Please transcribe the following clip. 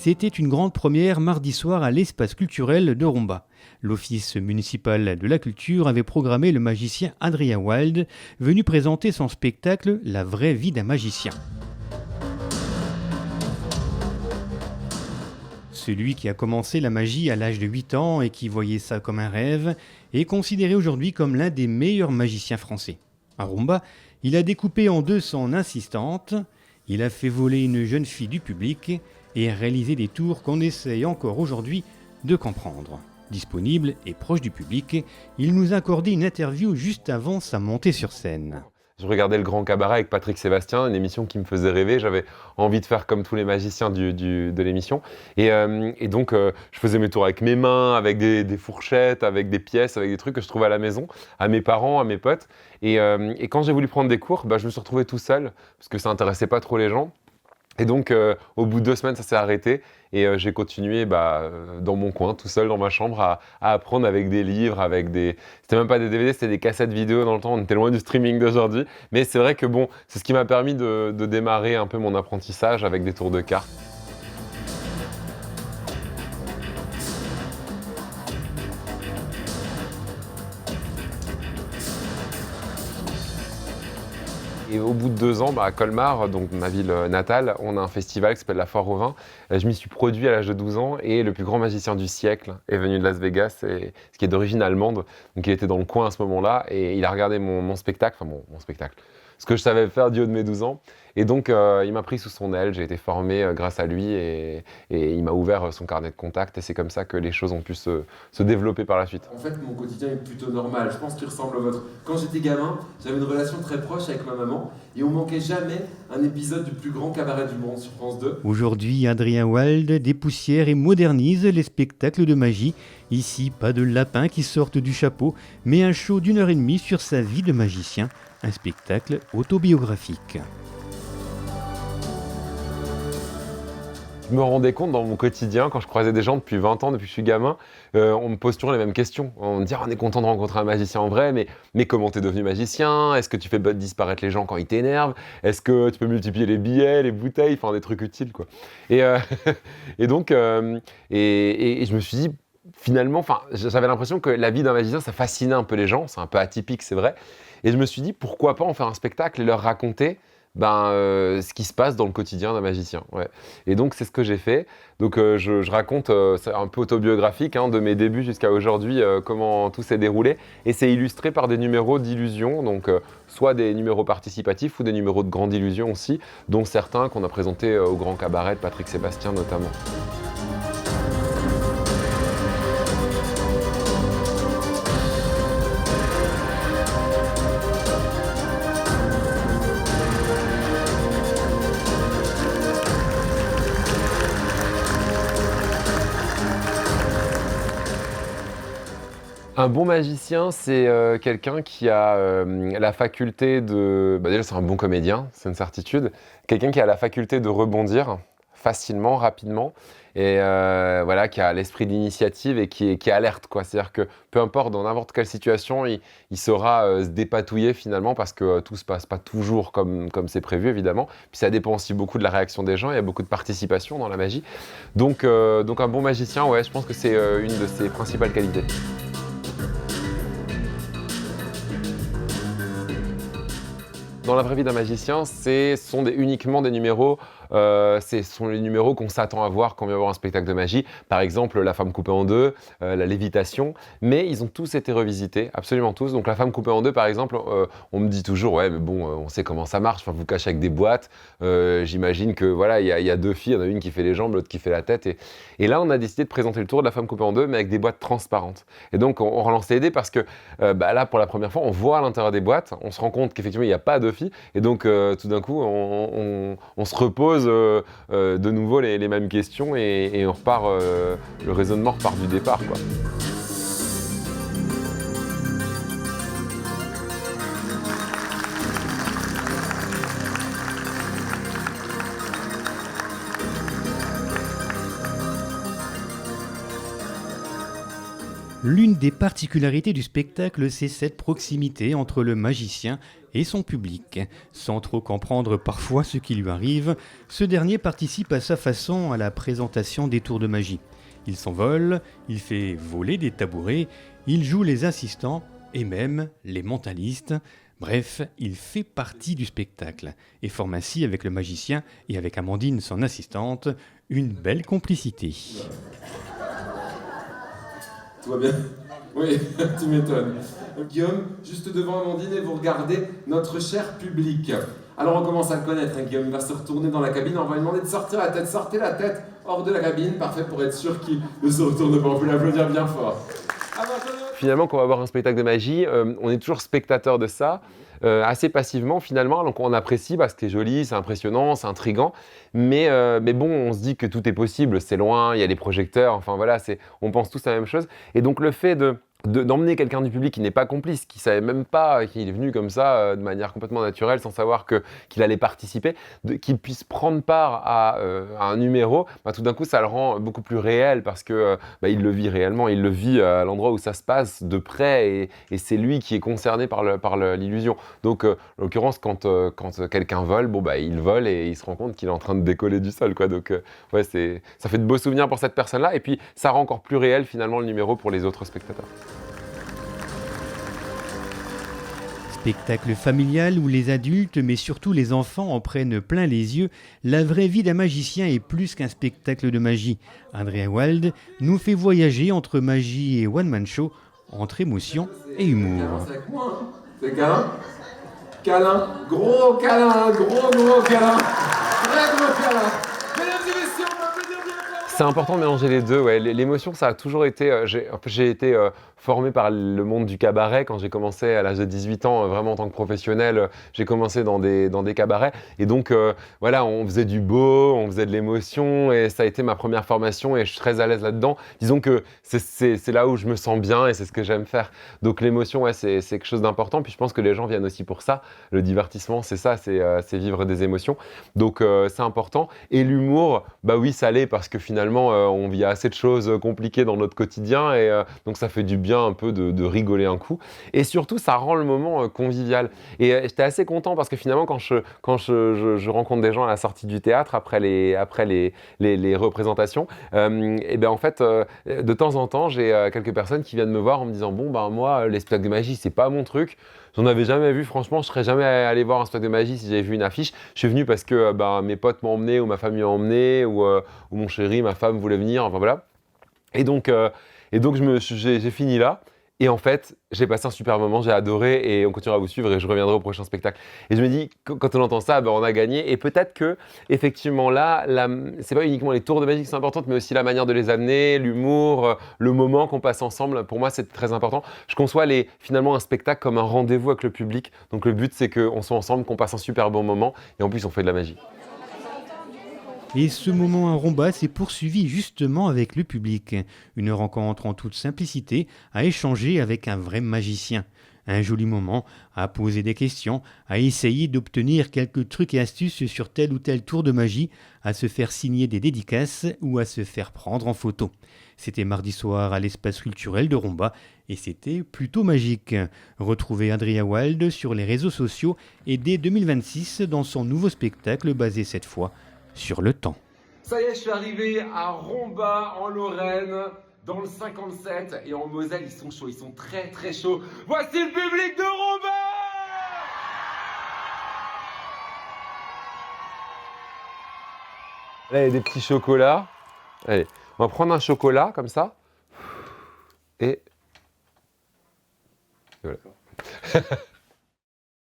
C'était une grande première mardi soir à l'espace culturel de Rumba. L'Office municipal de la culture avait programmé le magicien Adrien Wild, venu présenter son spectacle La vraie vie d'un magicien. Celui qui a commencé la magie à l'âge de 8 ans et qui voyait ça comme un rêve est considéré aujourd'hui comme l'un des meilleurs magiciens français. À Rumba, il a découpé en deux son assistante, il a fait voler une jeune fille du public et a réalisé des tours qu'on essaye encore aujourd'hui de comprendre. Disponible et proche du public, il nous a accordé une interview juste avant sa montée sur scène. Je regardais Le Grand Cabaret avec Patrick Sébastien, une émission qui me faisait rêver. J'avais envie de faire comme tous les magiciens de l'émission. Et donc, je faisais mes tours avec mes mains, avec des fourchettes, avec des pièces, avec des trucs que je trouvais à la maison, à mes parents, à mes potes. Et quand j'ai voulu prendre des cours, je me suis retrouvé tout seul, parce que ça n'intéressait pas trop les gens. Et donc, au bout de 2 semaines, ça s'est arrêté. Et j'ai continué dans mon coin, tout seul dans ma chambre, à apprendre avec des livres, avec des... C'était même pas des DVD, c'était des cassettes vidéo dans le temps. On était loin du streaming d'aujourd'hui. Mais c'est vrai que c'est ce qui m'a permis de démarrer un peu mon apprentissage avec des tours de cartes. Et au bout de 2 ans, à Colmar, donc ma ville natale, on a un festival qui s'appelle la Foire au Vin. Je m'y suis produit à l'âge de 12 ans et le plus grand magicien du siècle est venu de Las Vegas, ce qui est d'origine allemande. Donc il était dans le coin à ce moment-là et il a regardé mon spectacle, enfin mon spectacle, ce que je savais faire du haut de mes 12 ans. Et donc il m'a pris sous son aile, j'ai été formé grâce à lui et il m'a ouvert son carnet de contacts et c'est comme ça que les choses ont pu se développer par la suite. En fait, mon quotidien est plutôt normal, je pense qu'il ressemble au vôtre. Quand j'étais gamin, j'avais une relation très proche avec ma maman et on manquait jamais un épisode du plus grand cabaret du monde sur France 2. Aujourd'hui, Adrien Wild dépoussière et modernise les spectacles de magie. Ici, pas de lapins qui sortent du chapeau, mais un show d'1h30 sur sa vie de magicien, un spectacle autobiographique. Je me rendais compte dans mon quotidien, quand je croisais des gens depuis 20 ans, depuis que je suis gamin, on me pose toujours les mêmes questions. On me dit on est content de rencontrer un magicien en vrai, mais comment t'es devenu magicien? Est-ce que tu fais disparaître les gens quand ils t'énervent? Est-ce que tu peux multiplier les billets, les bouteilles, enfin des trucs utiles quoi. Et donc, je me suis dit, finalement, j'avais l'impression que la vie d'un magicien, ça fascinait un peu les gens, c'est un peu atypique, c'est vrai. Et je me suis dit, pourquoi pas en faire un spectacle et leur raconter ce qui se passe dans le quotidien d'un magicien. Ouais. Et donc, c'est ce que j'ai fait. Donc, je raconte, c'est un peu autobiographique, de mes débuts jusqu'à aujourd'hui, comment tout s'est déroulé. Et c'est illustré par des numéros d'illusion, donc soit des numéros participatifs ou des numéros de grande illusion aussi, dont certains qu'on a présentés au Grand Cabaret de Patrick Sébastien notamment. Un bon magicien, c'est quelqu'un qui a la faculté de... déjà, c'est un bon comédien, c'est une certitude. Quelqu'un qui a la faculté de rebondir facilement, rapidement, et qui a l'esprit d'initiative et qui est alerte, quoi. C'est-à-dire que peu importe, dans n'importe quelle situation, il saura se dépatouiller finalement, parce que tout ne se passe pas toujours comme c'est prévu, évidemment. Puis ça dépend aussi beaucoup de la réaction des gens, il y a beaucoup de participation dans la magie. Donc un bon magicien, ouais, je pense que c'est une de ses principales qualités. Dans la vraie vie d'un magicien, ce sont uniquement des numéros, ce sont les numéros qu'on s'attend à voir quand on vient voir un spectacle de magie. Par exemple, La femme coupée en deux, la lévitation, mais ils ont tous été revisités, absolument tous. Donc La femme coupée en deux, par exemple, on me dit toujours, ouais, mais bon, on sait comment ça marche, vous cachez avec des boîtes, j'imagine que voilà, il y a 2 filles, il y en a une qui fait les jambes, l'autre qui fait la tête. Et là, on a décidé de présenter le tour de La femme coupée en deux, mais avec des boîtes transparentes. Et donc, on relance les dés parce que là, pour la première fois, on voit à l'intérieur des boîtes, on se rend compte qu'effectivement, il n'y a pas de filles. Et donc, tout d'un coup, on se repose de nouveau les mêmes questions et on repart, le raisonnement repart du départ, quoi. L'une des particularités du spectacle, c'est cette proximité entre le magicien et son public. Sans trop comprendre parfois ce qui lui arrive, ce dernier participe à sa façon à la présentation des tours de magie. Il s'envole, il fait voler des tabourets, il joue les assistants et même les mentalistes. Bref, il fait partie du spectacle et forme ainsi avec le magicien et avec Amandine, son assistante, une belle complicité. Tout va bien? Oui, tu m'étonnes. Guillaume, juste devant Amandine et vous regardez notre cher public. Alors on commence à le connaître, hein, Guillaume, il va se retourner dans la cabine, on va lui demander de sortir la tête, sortez la tête hors de la cabine, parfait pour être sûr qu'il ne se retourne pas, on peut l'applaudir bien fort. Finalement, quand on va voir un spectacle de magie, on est toujours spectateur de ça, assez passivement finalement. Donc on apprécie parce que c'est joli, c'est impressionnant, c'est intriguant. Mais bon, on se dit que tout est possible, c'est loin, il y a des projecteurs, enfin voilà, on pense tous la même chose. Et donc le fait d'emmener quelqu'un du public qui n'est pas complice, qui ne savait même pas qu'il est venu comme ça, de manière complètement naturelle, sans savoir qu'il allait participer, qu'il puisse prendre part à un numéro, tout d'un coup ça le rend beaucoup plus réel parce que il le vit réellement, il le vit à l'endroit où ça se passe de près et c'est lui qui est concerné par l'illusion. Donc en l'occurrence quand quelqu'un vole, il vole et il se rend compte qu'il est en train de décoller du sol, quoi. Donc ça fait de beaux souvenirs pour cette personne-là et puis ça rend encore plus réel finalement le numéro pour les autres spectateurs. Spectacle familial où les adultes, mais surtout les enfants, en prennent plein les yeux, la vraie vie d'un magicien est plus qu'un spectacle de magie. Andrea Wild nous fait voyager entre magie et one-man show, entre émotion et humour. C'est câlin? Câlin, gros câlin, gros câlin, très gros câlin. Mesdames et messieurs, on va applaudir bien fort. C'est important de mélanger les deux, ouais. L'émotion, ça a toujours été... j'ai été formé par le monde du cabaret. Quand j'ai commencé à l'âge de 18 ans, vraiment en tant que professionnel, j'ai commencé dans des cabarets. Et donc, voilà, on faisait du beau, on faisait de l'émotion, et ça a été ma première formation, et je suis très à l'aise là-dedans. Disons que c'est là où je me sens bien, et c'est ce que j'aime faire. Donc l'émotion, ouais, c'est quelque chose d'important. Puis je pense que les gens viennent aussi pour ça. Le divertissement, c'est ça, c'est vivre des émotions. Donc c'est important. Et l'humour, oui, ça l'est, parce que finalement, on vit assez de choses compliquées dans notre quotidien, et donc ça fait du bien un peu de rigoler un coup. Et surtout, ça rend le moment convivial. Et j'étais assez content parce que finalement, quand je rencontre des gens à la sortie du théâtre, après les représentations, en fait, de temps en temps, j'ai quelques personnes qui viennent me voir en me disant « Bon, moi, les spectacles de magie, c'est pas mon truc. J'en avais jamais vu, franchement, je serais jamais allé voir un spectacle de magie si j'avais vu une affiche. Je suis venu parce que mes potes m'ont emmené, ou ma famille m'a emmené, ou mon chéri, ma femme voulait venir, enfin voilà. » Et donc j'ai fini là. Et en fait, j'ai passé un super moment, j'ai adoré et on continuera à vous suivre et je reviendrai au prochain spectacle. Et je me dis, quand on entend ça, on a gagné. Et peut-être que, effectivement, là, c'est pas uniquement les tours de magie qui sont importantes, mais aussi la manière de les amener, l'humour, le moment qu'on passe ensemble. Pour moi, c'est très important. Je conçois finalement un spectacle comme un rendez-vous avec le public. Donc le but, c'est qu'on soit ensemble, qu'on passe un super bon moment et en plus, on fait de la magie. Et ce moment à Romba s'est poursuivi justement avec le public. Une rencontre en toute simplicité, à échanger avec un vrai magicien. Un joli moment à poser des questions, à essayer d'obtenir quelques trucs et astuces sur tel ou tel tour de magie, à se faire signer des dédicaces ou à se faire prendre en photo. C'était mardi soir à l'espace culturel de Romba et c'était plutôt magique. Retrouvez Andrea Wild sur les réseaux sociaux et dès 2026 dans son nouveau spectacle basé cette fois sur le temps. Ça y est, je suis arrivé à Romba en Lorraine, dans le 57, et en Moselle, ils sont chauds, ils sont très très chauds. Voici le public de Romba! Là, il y a des petits chocolats. Allez, on va prendre un chocolat comme ça. Et voilà.